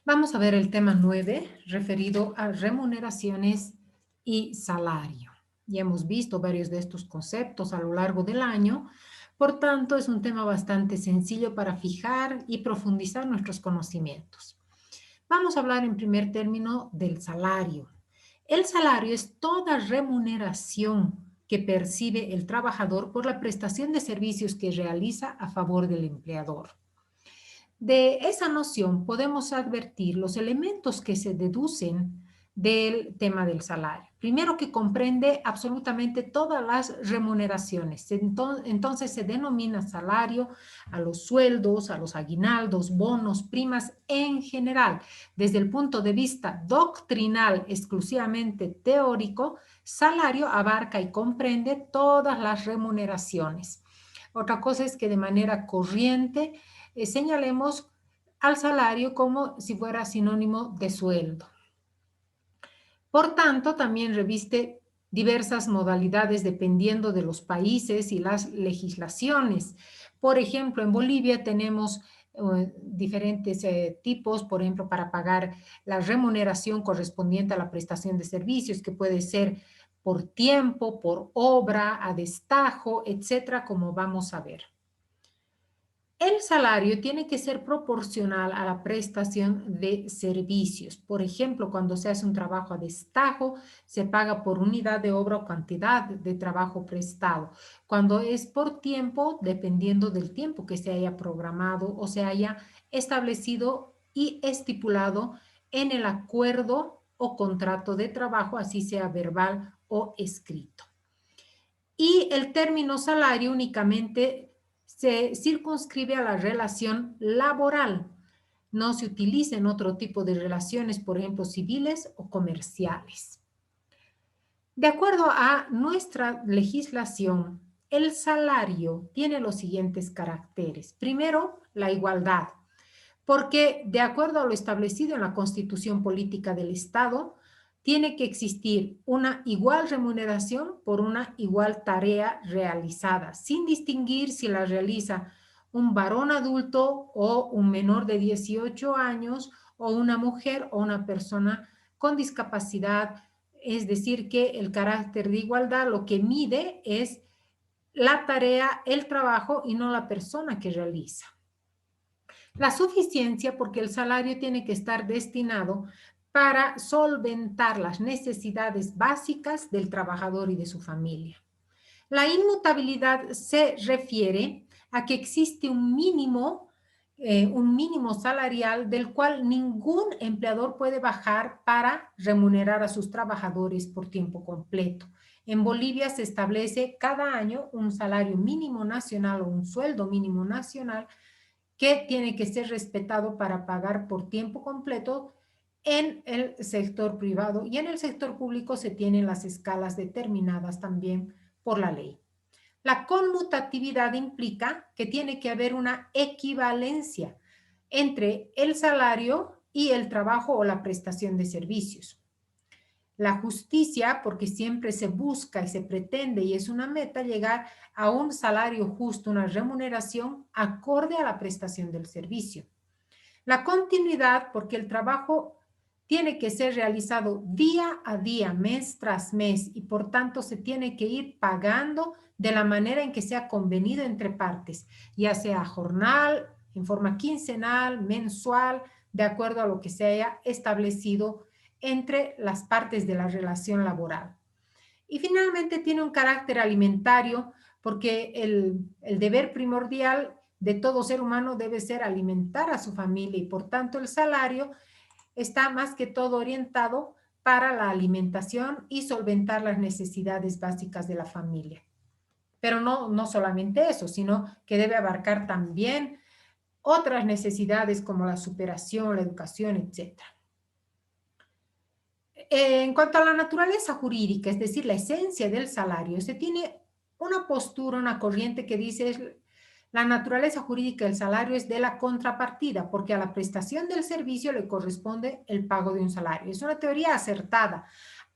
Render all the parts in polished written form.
Vamos a ver el tema 9, referido a remuneraciones y salario. Ya hemos visto varios de estos conceptos a lo largo del año, por tanto es un tema bastante sencillo para fijar y profundizar nuestros conocimientos. Vamos a hablar en primer término del salario. El salario es toda remuneración que percibe el trabajador por la prestación de servicios que realiza a favor del empleador. De esa noción podemos advertir los elementos que se deducen del tema del salario. Primero, que comprende absolutamente todas las remuneraciones. Entonces se denomina salario a los sueldos, a los aguinaldos, bonos, primas en general. Desde el punto de vista doctrinal, exclusivamente teórico, salario abarca y comprende todas las remuneraciones. Otra cosa es que de manera corriente señalemos al salario como si fuera sinónimo de sueldo. Por tanto, también reviste diversas modalidades dependiendo de los países y las legislaciones. Por ejemplo, en Bolivia tenemos diferentes tipos, por ejemplo, para pagar la remuneración correspondiente a la prestación de servicios, que puede ser por tiempo, por obra, a destajo, etcétera, como vamos a ver. El salario tiene que ser proporcional a la prestación de servicios. Por ejemplo, cuando se hace un trabajo a destajo, se paga por unidad de obra o cantidad de trabajo prestado. Cuando es por tiempo, dependiendo del tiempo que se haya programado o se haya establecido y estipulado en el acuerdo o contrato de trabajo, así sea verbal o escrito. Y el término salario únicamente se circunscribe a la relación laboral. No se utiliza en otro tipo de relaciones, por ejemplo, civiles o comerciales. De acuerdo a nuestra legislación, el salario tiene los siguientes caracteres. Primero, la igualdad, porque de acuerdo a lo establecido en la Constitución Política del Estado, tiene que existir una igual remuneración por una igual tarea realizada, sin distinguir si la realiza un varón adulto o un menor de 18 años o una mujer o una persona con discapacidad. Es decir, que el carácter de igualdad lo que mide es la tarea, el trabajo y no la persona que realiza. La suficiencia, porque el salario tiene que estar destinado para solventar las necesidades básicas del trabajador y de su familia. La inmutabilidad se refiere a que existe un mínimo salarial del cual ningún empleador puede bajar para remunerar a sus trabajadores por tiempo completo. En Bolivia se establece cada año un salario mínimo nacional o un sueldo mínimo nacional que tiene que ser respetado para pagar por tiempo completo en el sector privado, y en el sector público se tienen las escalas determinadas también por la ley. La conmutatividad implica que tiene que haber una equivalencia entre el salario y el trabajo o la prestación de servicios. La justicia, porque siempre se busca y se pretende y es una meta llegar a un salario justo, una remuneración acorde a la prestación del servicio. La continuidad, porque el trabajo tiene que ser realizado día a día, mes tras mes, y por tanto se tiene que ir pagando de la manera en que sea convenido entre partes, ya sea jornal, en forma quincenal, mensual, de acuerdo a lo que se haya establecido entre las partes de la relación laboral. Y finalmente tiene un carácter alimentario, porque el deber primordial de todo ser humano debe ser alimentar a su familia, y por tanto el salario está más que todo orientado para la alimentación y solventar las necesidades básicas de la familia. Pero no solamente eso, sino que debe abarcar también otras necesidades como la superación, la educación, etc. En cuanto a la naturaleza jurídica, es decir, la esencia del salario, se tiene una postura, una corriente que dice la naturaleza jurídica del salario es de la contrapartida, porque a la prestación del servicio le corresponde el pago de un salario. Es una teoría acertada,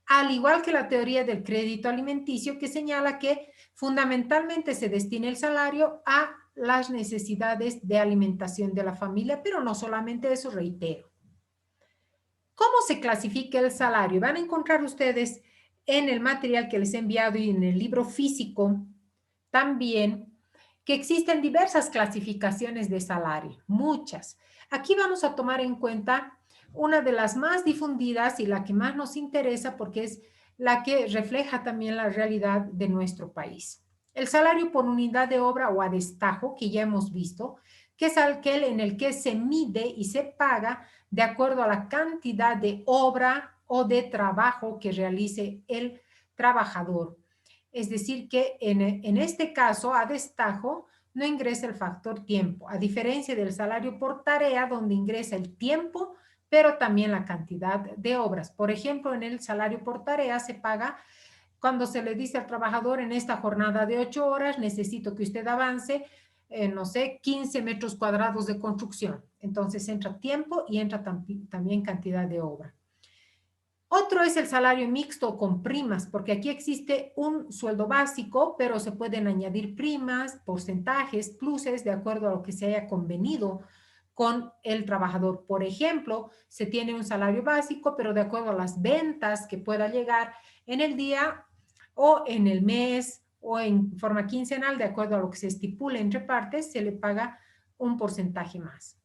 al igual que la teoría del crédito alimenticio, que señala que fundamentalmente se destina el salario a las necesidades de alimentación de la familia, pero no solamente eso, reitero. ¿Cómo se clasifica el salario? Van a encontrar ustedes en el material que les he enviado y en el libro físico también que existen diversas clasificaciones de salario, muchas. Aquí vamos a tomar en cuenta una de las más difundidas y la que más nos interesa porque es la que refleja también la realidad de nuestro país. El salario por unidad de obra o a destajo, que ya hemos visto, que es aquel en el que se mide y se paga de acuerdo a la cantidad de obra o de trabajo que realice el trabajador. Es decir, que en este caso, a destajo, no ingresa el factor tiempo, a diferencia del salario por tarea, donde ingresa el tiempo, pero también la cantidad de obras. Por ejemplo, en el salario por tarea se paga cuando se le dice al trabajador en esta jornada de 8 horas, necesito que usted avance, no sé, 15 metros cuadrados de construcción. Entonces entra tiempo y entra también cantidad de obra. Otro es el salario mixto con primas, porque aquí existe un sueldo básico, pero se pueden añadir primas, porcentajes, pluses, de acuerdo a lo que se haya convenido con el trabajador. Por ejemplo, se tiene un salario básico, pero de acuerdo a las ventas que pueda llegar en el día o en el mes o en forma quincenal, de acuerdo a lo que se estipule entre partes, se le paga un porcentaje más.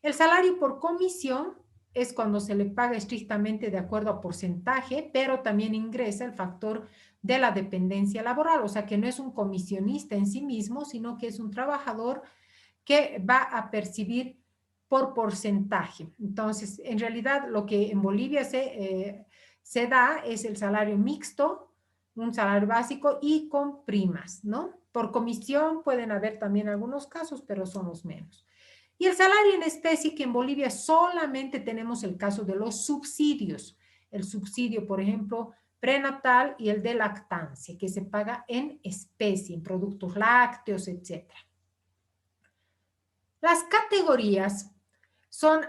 El salario por comisión es cuando se le paga estrictamente de acuerdo a porcentaje, pero también ingresa el factor de la dependencia laboral, o sea que no es un comisionista en sí mismo, sino que es un trabajador que va a percibir por porcentaje. Entonces, en realidad lo que en Bolivia se da es el salario mixto, un salario básico y con primas, ¿no? Por comisión pueden haber también algunos casos, pero son los menos. Y el salario en especie, que en Bolivia solamente tenemos el caso de los subsidios. El subsidio, por ejemplo, prenatal y el de lactancia, que se paga en especie, en productos lácteos, etc. Las categorías son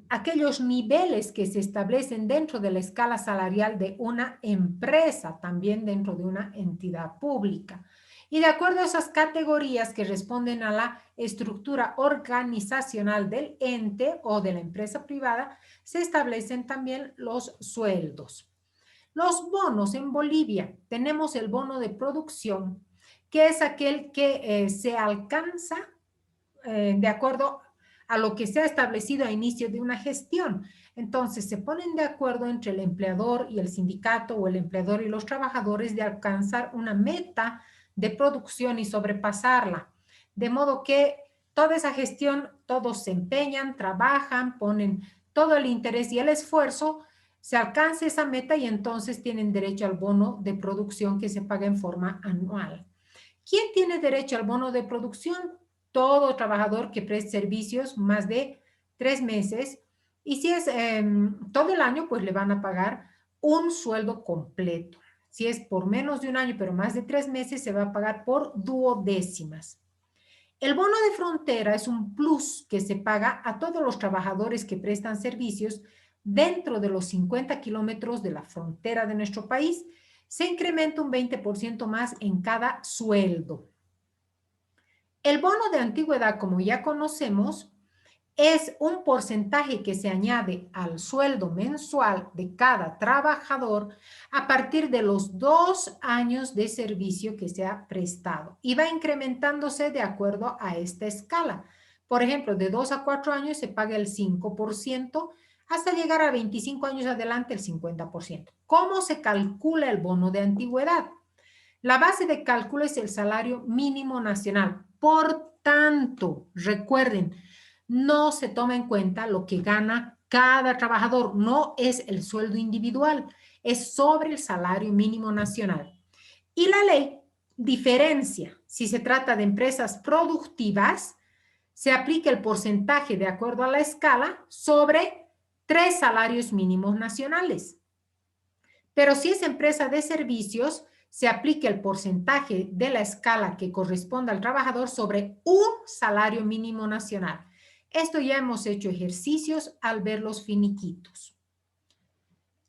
aquellos niveles que se establecen dentro de la escala salarial de una empresa, también dentro de una entidad pública. Y de acuerdo a esas categorías que responden a la estructura organizacional del ente o de la empresa privada, se establecen también los sueldos. Los bonos en Bolivia, tenemos el bono de producción, que es aquel que se alcanza de acuerdo a lo que se ha establecido a inicio de una gestión. Entonces, se ponen de acuerdo entre el empleador y el sindicato o el empleador y los trabajadores de alcanzar una meta de producción y sobrepasarla. De modo que toda esa gestión, todos se empeñan, trabajan, ponen todo el interés y el esfuerzo, se alcanza esa meta y entonces tienen derecho al bono de producción que se paga en forma anual. ¿Quién tiene derecho al bono de producción? Todo trabajador que preste servicios más de 3 meses. Y si es todo el año, pues le van a pagar un sueldo completo. Si es por menos de un año, pero más de 3 meses, se va a pagar por duodécimas. El bono de frontera es un plus que se paga a todos los trabajadores que prestan servicios dentro de los 50 kilómetros de la frontera de nuestro país. Se incrementa un 20% más en cada sueldo. El bono de antigüedad, como ya conocemos, es un porcentaje que se añade al sueldo mensual de cada trabajador a partir de los 2 años de servicio que se ha prestado y va incrementándose de acuerdo a esta escala. Por ejemplo, de 2 a 4 años se paga el 5% hasta llegar a 25 años adelante el 50%. ¿Cómo se calcula el bono de antigüedad? La base de cálculo es el salario mínimo nacional. Por tanto, recuerden, no se toma en cuenta lo que gana cada trabajador, no es el sueldo individual, es sobre el salario mínimo nacional. Y la ley diferencia si se trata de empresas productivas, se aplica el porcentaje de acuerdo a la escala sobre 3 salarios mínimos nacionales. Pero si es empresa de servicios, se aplica el porcentaje de la escala que corresponde al trabajador sobre un salario mínimo nacional. Esto ya hemos hecho ejercicios al ver los finiquitos.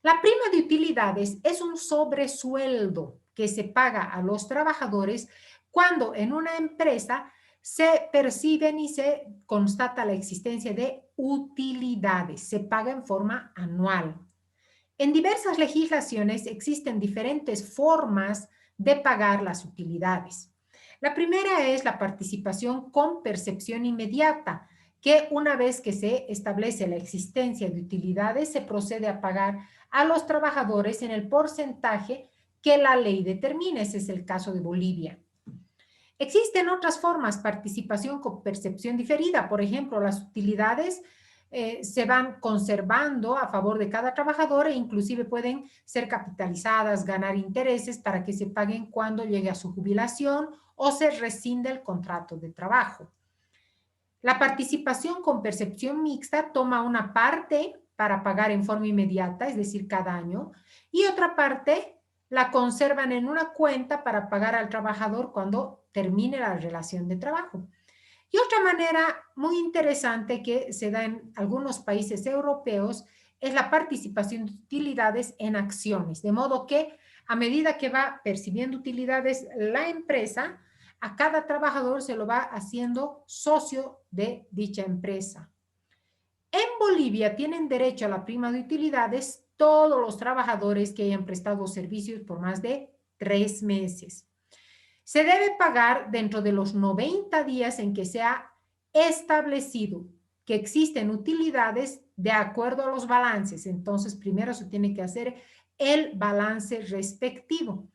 La prima de utilidades es un sobresueldo que se paga a los trabajadores cuando en una empresa se perciben y se constata la existencia de utilidades. Se paga en forma anual. En diversas legislaciones existen diferentes formas de pagar las utilidades. La primera es la participación con percepción inmediata, que una vez que se establece la existencia de utilidades, se procede a pagar a los trabajadores en el porcentaje que la ley determina. Ese es el caso de Bolivia. Existen otras formas, participación con percepción diferida. Por ejemplo, las utilidades se van conservando a favor de cada trabajador e inclusive pueden ser capitalizadas, ganar intereses para que se paguen cuando llegue a su jubilación o se rescinde el contrato de trabajo. La participación con percepción mixta toma una parte para pagar en forma inmediata, es decir, cada año, y otra parte la conservan en una cuenta para pagar al trabajador cuando termine la relación de trabajo. Y otra manera muy interesante que se da en algunos países europeos es la participación de utilidades en acciones, de modo que a medida que va percibiendo utilidades la empresa, a cada trabajador se lo va haciendo socio de dicha empresa. En Bolivia tienen derecho a la prima de utilidades todos los trabajadores que hayan prestado servicios por más de 3 meses. Se debe pagar dentro de los 90 días en que se ha establecido que existen utilidades de acuerdo a los balances. Entonces, primero se tiene que hacer el balance respectivo.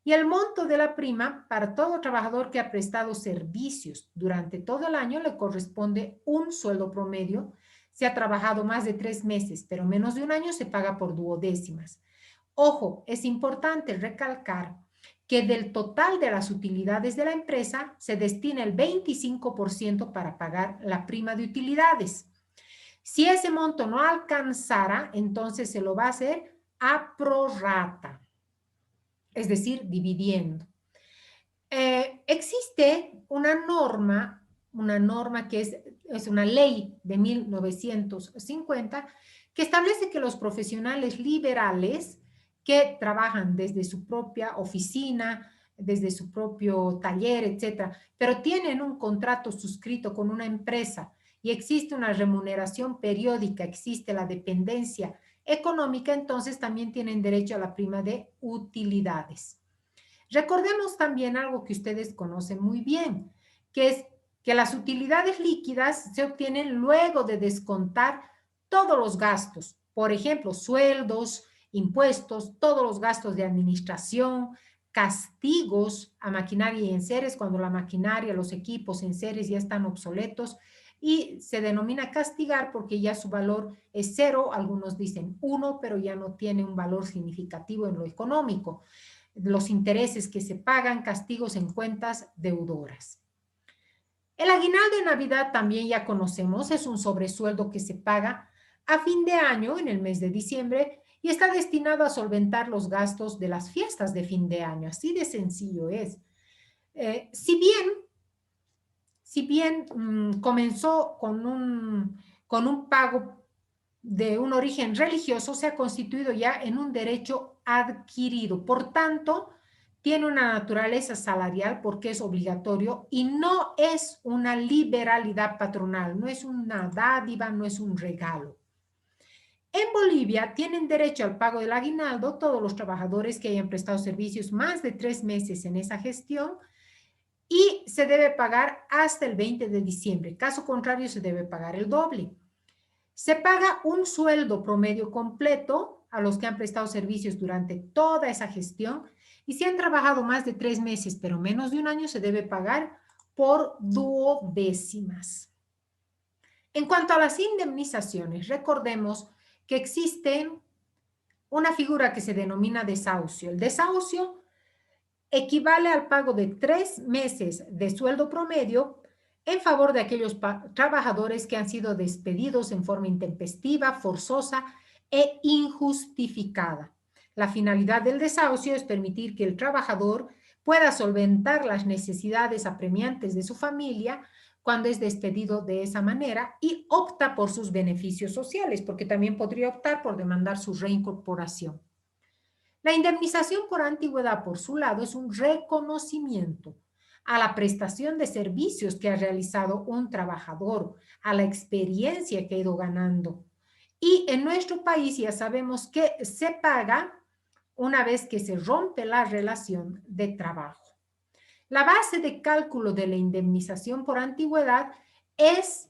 Y el monto de la prima para todo trabajador que ha prestado servicios durante todo el año le corresponde un sueldo promedio. Si ha trabajado más de 3 meses, pero menos de un año, se paga por duodécimas. Ojo, es importante recalcar que del total de las utilidades de la empresa se destina el 25% para pagar la prima de utilidades. Si ese monto no alcanzara, entonces se lo va a hacer a prorrata, es decir, dividiendo. Existe una norma que es una ley de 1950 que establece que los profesionales liberales que trabajan desde su propia oficina, desde su propio taller, etcétera, pero tienen un contrato suscrito con una empresa y existe una remuneración periódica, existe la dependencia económica, entonces también tienen derecho a la prima de utilidades. Recordemos también algo que ustedes conocen muy bien, que es que las utilidades líquidas se obtienen luego de descontar todos los gastos, por ejemplo, sueldos, impuestos, todos los gastos de administración, castigos a maquinaria y enseres cuando la maquinaria, los equipos, enseres ya están obsoletos y se denomina castigar porque ya su valor es cero, algunos dicen uno, pero ya no tiene un valor significativo en lo económico. Los intereses que se pagan, castigos en cuentas deudoras. El aguinaldo de Navidad también ya conocemos, es un sobresueldo que se paga a fin de año, en el mes de diciembre, y está destinado a solventar los gastos de las fiestas de fin de año. Así de sencillo es. Si bien comenzó con un pago de un origen religioso, se ha constituido ya en un derecho adquirido. Por tanto, tiene una naturaleza salarial porque es obligatorio y no es una liberalidad patronal, no es una dádiva, no es un regalo. En Bolivia tienen derecho al pago del aguinaldo todos los trabajadores que hayan prestado servicios más de 3 meses en esa gestión y se debe pagar hasta el 20 de diciembre. Caso contrario, se debe pagar el doble. Se paga un sueldo promedio completo a los que han prestado servicios durante toda esa gestión y si han trabajado más de 3 meses, pero menos de un año, se debe pagar por duodécimas. En cuanto a las indemnizaciones, recordemos que existe una figura que se denomina desahucio. El desahucio equivale al pago de 3 meses de sueldo promedio en favor de aquellos trabajadores que han sido despedidos en forma intempestiva, forzosa e injustificada. La finalidad del desahucio es permitir que el trabajador pueda solventar las necesidades apremiantes de su familia cuando es despedido de esa manera y opta por sus beneficios sociales, porque también podría optar por demandar su reincorporación. La indemnización por antigüedad, por su lado, es un reconocimiento a la prestación de servicios que ha realizado un trabajador, a la experiencia que ha ido ganando. Y en nuestro país ya sabemos que se paga una vez que se rompe la relación de trabajo. La base de cálculo de la indemnización por antigüedad es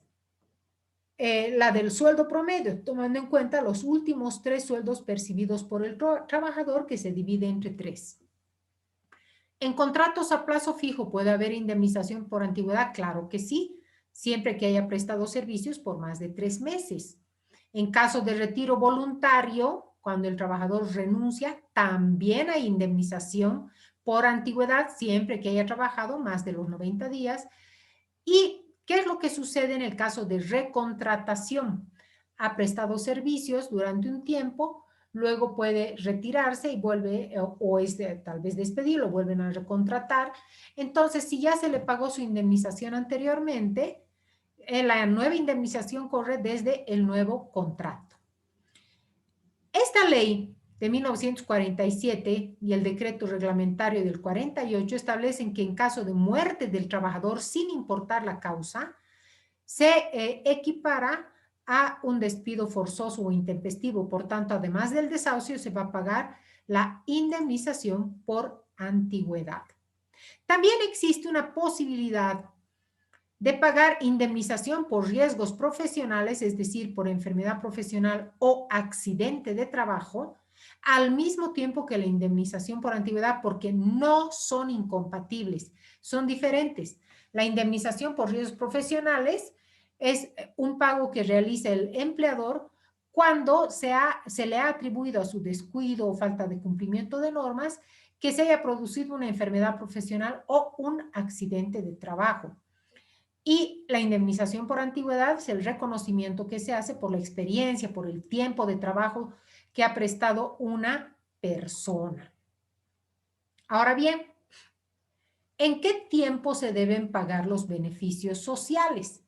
la del sueldo promedio, tomando en cuenta los últimos 3 sueldos percibidos por el trabajador, que se divide entre 3. ¿En contratos a plazo fijo puede haber indemnización por antigüedad? Claro que sí, siempre que haya prestado servicios por más de 3 meses. En caso de retiro voluntario, cuando el trabajador renuncia, también hay indemnización por antigüedad, siempre que haya trabajado más de los 90 días. ¿Y qué es lo que sucede en el caso de recontratación? Ha prestado servicios durante un tiempo, luego puede retirarse y vuelve, o es tal vez despedir, lo vuelven a recontratar. Entonces, si ya se le pagó su indemnización anteriormente, la nueva indemnización corre desde el nuevo contrato. Esta ley de 1947 y el decreto reglamentario del 48 establecen que en caso de muerte del trabajador, sin importar la causa, se equipara a un despido forzoso o intempestivo. Por tanto, además del desahucio, se va a pagar la indemnización por antigüedad. También existe una posibilidad de pagar indemnización por riesgos profesionales, es decir, por enfermedad profesional o accidente de trabajo, al mismo tiempo que la indemnización por antigüedad, porque no son incompatibles, son diferentes. La indemnización por riesgos profesionales es un pago que realiza el empleador cuando se le ha atribuido a su descuido o falta de cumplimiento de normas que se haya producido una enfermedad profesional o un accidente de trabajo. Y la indemnización por antigüedad es el reconocimiento que se hace por la experiencia, por el tiempo de trabajo que ha prestado una persona. Ahora bien, ¿en qué tiempo se deben pagar los beneficios sociales?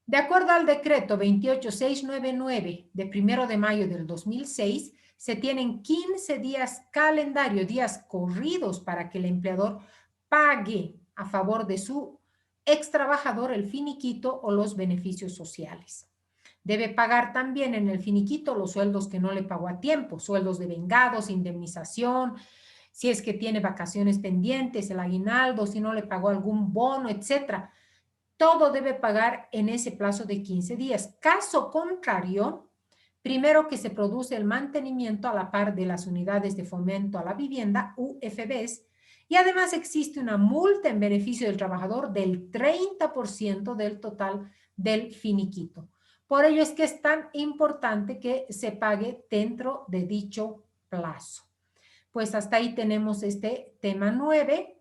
De acuerdo al decreto 28699 de 1 de mayo del 2006, se tienen 15 días calendario, días corridos para que el empleador pague a favor de su ex trabajador el finiquito o los beneficios sociales. Debe pagar también en el finiquito los sueldos que no le pagó a tiempo, sueldos de vengados, indemnización, si es que tiene vacaciones pendientes, el aguinaldo, si no le pagó algún bono, etcétera. Todo debe pagar en ese plazo de 15 días. Caso contrario, primero que se produce el mantenimiento a la par de las unidades de fomento a la vivienda, UFBs, y además existe una multa en beneficio del trabajador del 30% del total del finiquito. Por ello es que es tan importante que se pague dentro de dicho plazo. Pues hasta ahí tenemos este tema 9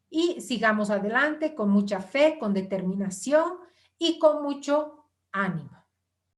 y sigamos adelante con mucha fe, con determinación y con mucho ánimo.